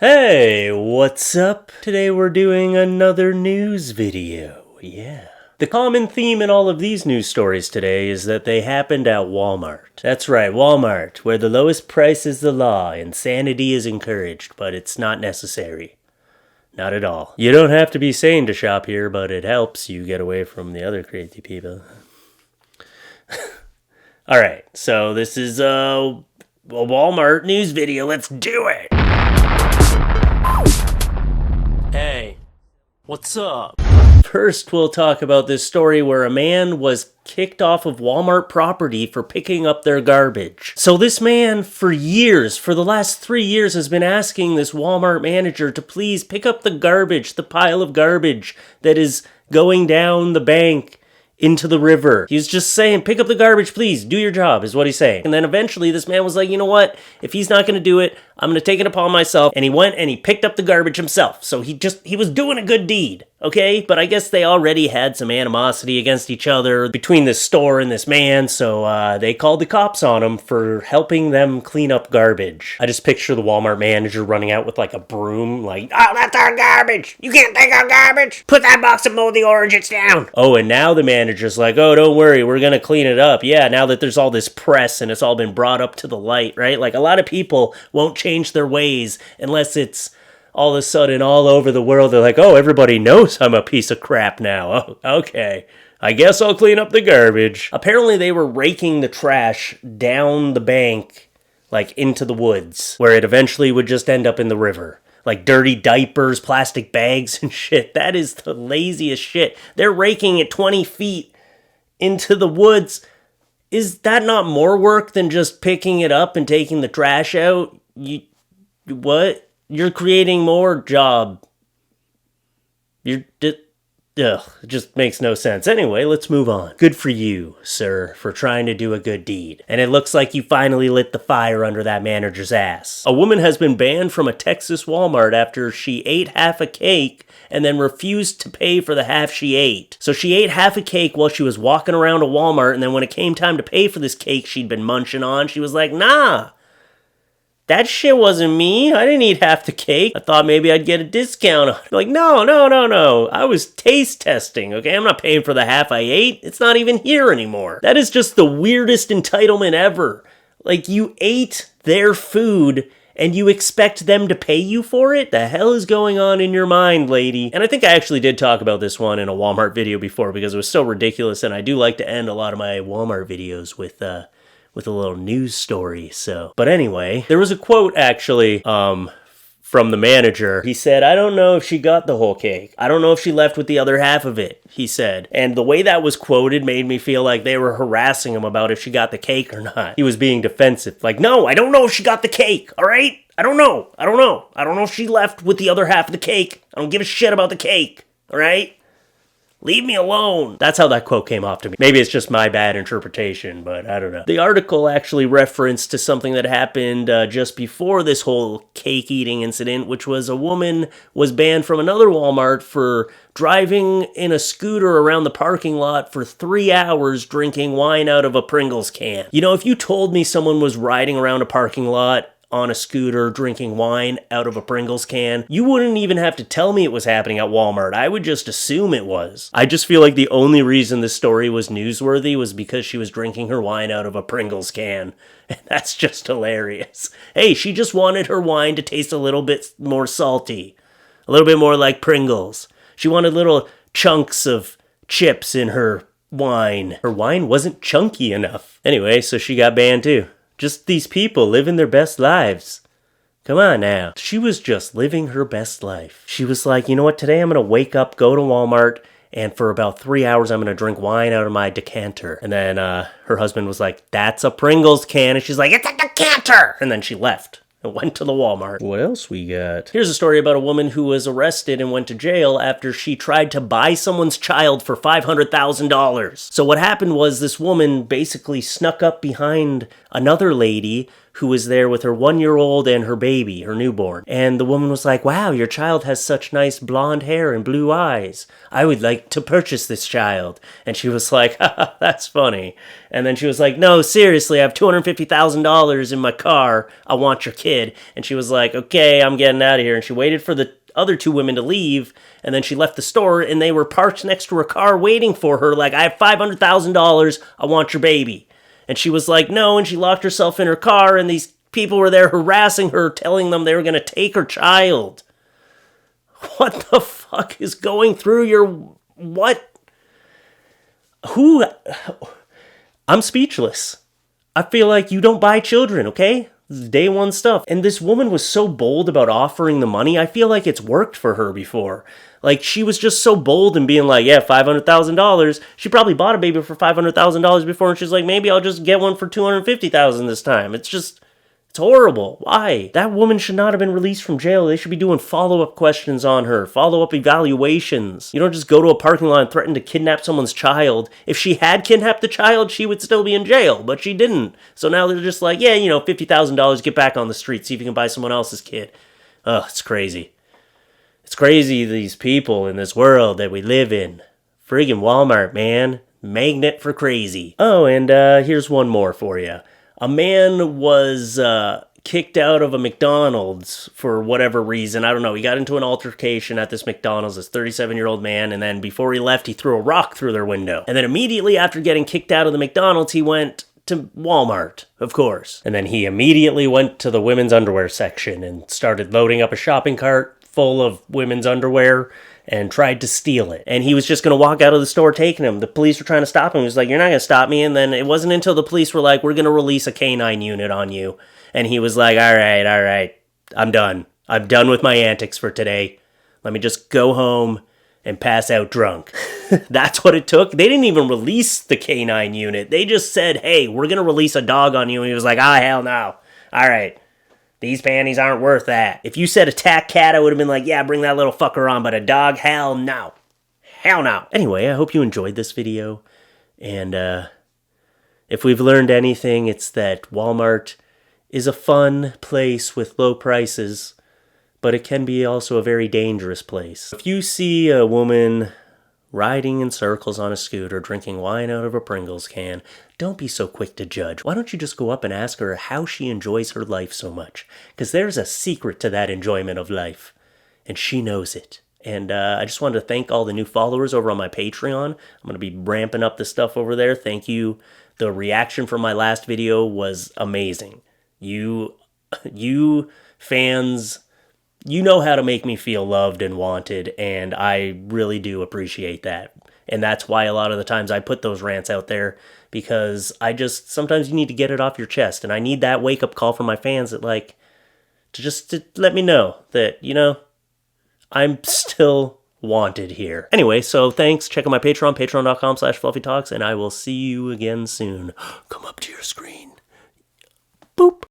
Hey, what's up? Today we're doing another news video, yeah. The common theme in all of these news stories today is that they happened at Walmart. That's right, Walmart, where the lowest price is the law and sanity is encouraged, but it's not necessary. Not at all. You don't have to be sane to shop here, but it helps you get away from the other crazy people. Alright, so this is a Walmart news video. Let's do it! Hey, what's up? First, we'll talk about this story where a man was kicked off of Walmart property for picking up their garbage. So this man, for the last 3 years, has been asking this Walmart manager to please pick up the garbage, the pile of garbage that is going down the bank into the river. He's just saying, pick up the garbage, please, do your job, is what he's saying. And then eventually this man was like, you know what? If he's not going to do it, I'm going to take it upon myself. And he went and he picked up the garbage himself. So he was doing a good deed, okay? But I guess they already had some animosity against each other between this store and this man. So they called the cops on him for helping them clean up garbage. I just picture the Walmart manager running out with like a broom, like, oh, that's our garbage. You can't take our garbage. Put that box of moldy oranges down. Oh, and now the manager's like, oh, don't worry, we're going to clean it up. Yeah, now that there's all this press and it's all been brought up to the light, right? Like a lot of people won't change their ways unless it's all of a sudden all over the world. They're like, oh, everybody knows I'm a piece of crap now. Oh, okay. I guess I'll clean up the garbage. Apparently they were raking the trash down the bank, like into the woods, where it eventually would just end up in the river. Like dirty diapers, plastic bags and shit. That is the laziest shit. They're raking it 20 feet into the woods. Is that not more work than just picking it up and taking the trash out? What? You're creating more job. It just makes no sense. Anyway, let's move on. Good for you, sir, for trying to do a good deed. And it looks like you finally lit the fire under that manager's ass. A woman has been banned from a Texas Walmart after she ate half a cake and then refused to pay for the half she ate. So she ate half a cake while she was walking around a Walmart, and then when it came time to pay for this cake she'd been munching on, she was like, nah. That shit wasn't me. I didn't eat half the cake. I thought maybe I'd get a discount on it. Like, no. I was taste testing, okay? I'm not paying for the half I ate. It's not even here anymore. That is just the weirdest entitlement ever. Like, you ate their food and you expect them to pay you for it? The hell is going on in your mind, lady? And I think I actually did talk about this one in a Walmart video before because it was so ridiculous, and I do like to end a lot of my Walmart videos with a little news story, so. But anyway, there was a quote, actually, from the manager. He said, I don't know if she got the whole cake. I don't know if she left with the other half of it, he said. And the way that was quoted made me feel like they were harassing him about if she got the cake or not. He was being defensive. Like, no, I don't know if she got the cake, all right? I don't know. I don't know if she left with the other half of the cake. I don't give a shit about the cake, all right? Leave me alone. That's how that quote came off to me. Maybe it's just my bad interpretation, but I don't know. The article actually referenced to something that happened just before this whole cake eating incident, which was a woman was banned from another Walmart for driving in a scooter around the parking lot for 3 hours drinking wine out of a Pringles can. You know, if you told me someone was riding around a parking lot on a scooter drinking wine out of a Pringles can, you wouldn't even have to tell me it was happening at Walmart. I would just assume it was. I just feel like the only reason this story was newsworthy was because she was drinking her wine out of a Pringles can. And that's just hilarious. Hey, she just wanted her wine to taste a little bit more salty. A little bit more like Pringles. She wanted little chunks of chips in her wine. Her wine wasn't chunky enough. Anyway, so she got banned too. Just these people living their best lives. Come on now. She was just living her best life. She was like, you know what, today I'm going to wake up, go to Walmart, and for about 3 hours I'm going to drink wine out of my decanter. And then her husband was like, that's a Pringles can. And she's like, it's a decanter! And then she left and went to the Walmart. What else we got? Here's a story about a woman who was arrested and went to jail after she tried to buy someone's child for $500,000. So what happened was this woman basically snuck up behind another lady who was there with her 1-year-old and her baby, her newborn. And the woman was like, wow, your child has such nice blonde hair and blue eyes. I would like to purchase this child. And she was like, haha, that's funny. And then she was like, no, seriously, I have $250,000 in my car. I want your kid. And she was like, okay, I'm getting out of here. And she waited for the other 2 women to leave, and then she left the store, and they were parked next to her car waiting for her, like, I have $500,000, I want your baby. And she was like, no, and she locked herself in her car, and these people were there harassing her, telling them they were going to take her child. What the fuck is going through your... what? Who... I'm speechless. I feel like you don't buy children, okay? Day one stuff. And this woman was so bold about offering the money. I feel like it's worked for her before. Like, she was just so bold in being like, yeah, $500,000. She probably bought a baby for $500,000 before, and she's like, maybe I'll just get one for $250,000 this time. It's horrible. Why? That woman should not have been released from jail. They should be doing follow-up questions on her, follow-up evaluations. You don't just go to a parking lot and threaten to kidnap someone's child. If she had kidnapped the child, she would still be in jail, but she didn't. So now they're just like, yeah, $50,000, get back on the street, see if you can buy someone else's kid. Ugh, it's crazy. It's crazy, these people in this world that we live in. Friggin' Walmart, man. Magnet for crazy. Oh, and here's one more for you. A man was kicked out of a McDonald's for whatever reason. I don't know. He got into an altercation at this McDonald's, this 37-year-old man, and then before he left, he threw a rock through their window. And then immediately after getting kicked out of the McDonald's, he went to Walmart, of course. And then he immediately went to the women's underwear section and started loading up a shopping cart full of women's underwear and tried to steal it. And he was just going to walk out of the store taking him. The police were trying to stop him. He was like, you're not going to stop me. And then it wasn't until the police were like, we're going to release a canine unit on you. And he was like, all right, I'm done. I'm done with my antics for today. Let me just go home and pass out drunk. That's what it took. They didn't even release the canine unit. They just said, hey, we're going to release a dog on you. And he was like, hell no. All right. These panties aren't worth that. If you said attack cat, I would have been like, yeah, bring that little fucker on. But a dog, hell no. Hell no. Anyway, I hope you enjoyed this video. And if we've learned anything, it's that Walmart is a fun place with low prices, but it can be also a very dangerous place. If you see a woman riding in circles on a scooter, drinking wine out of a Pringles can, don't be so quick to judge. Why don't you just go up and ask her how she enjoys her life so much? Because there's a secret to that enjoyment of life, and she knows it. And I just wanted to thank all the new followers over on my Patreon. I'm going to be ramping up the stuff over there. Thank you. The reaction from my last video was amazing. You fans, you know how to make me feel loved and wanted, and I really do appreciate that. And that's why a lot of the times I put those rants out there, because sometimes you need to get it off your chest, and I need that wake-up call from my fans that, to let me know that, I'm still wanted here. Anyway, so thanks. Check out my Patreon, patreon.com/FLuffeeTalks, and I will see you again soon. Come up to your screen. Boop.